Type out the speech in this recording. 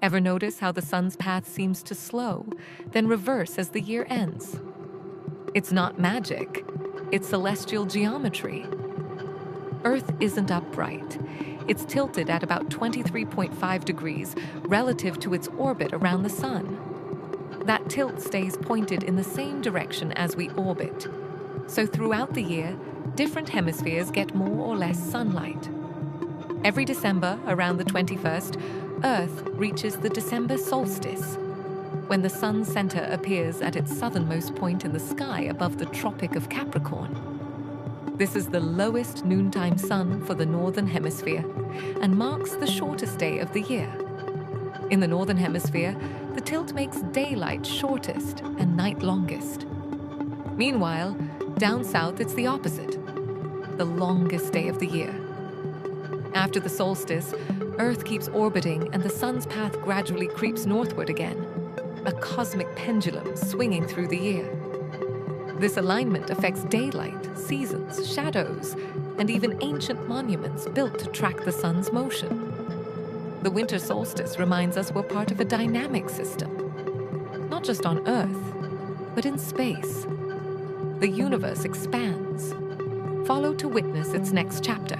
Ever notice how the sun's path seems to slow, then reverse as the year ends? It's not magic, it's celestial geometry. Earth isn't upright. It's tilted at about 23.5 degrees relative to its orbit around the sun. That tilt stays pointed in the same direction as we orbit. So throughout the year, different hemispheres get more or less sunlight. Every December, around the 21st, Earth reaches the December Solstice, when the sun's center appears at its southernmost point in the sky above the Tropic of Capricorn. This is the lowest noontime sun for the Northern Hemisphere and marks the shortest day of the year. In the Northern Hemisphere, the tilt makes daylight shortest and night longest. Meanwhile, down south it's the opposite, the longest day of the year. After the solstice, Earth keeps orbiting and the sun's path gradually creeps northward again, a cosmic pendulum swinging through the year. This alignment affects daylight, seasons, shadows, and even ancient monuments built to track the sun's motion. The winter solstice reminds us we're part of a dynamic system, not just on Earth, but in space. The universe expands. Follow to witness its next chapter.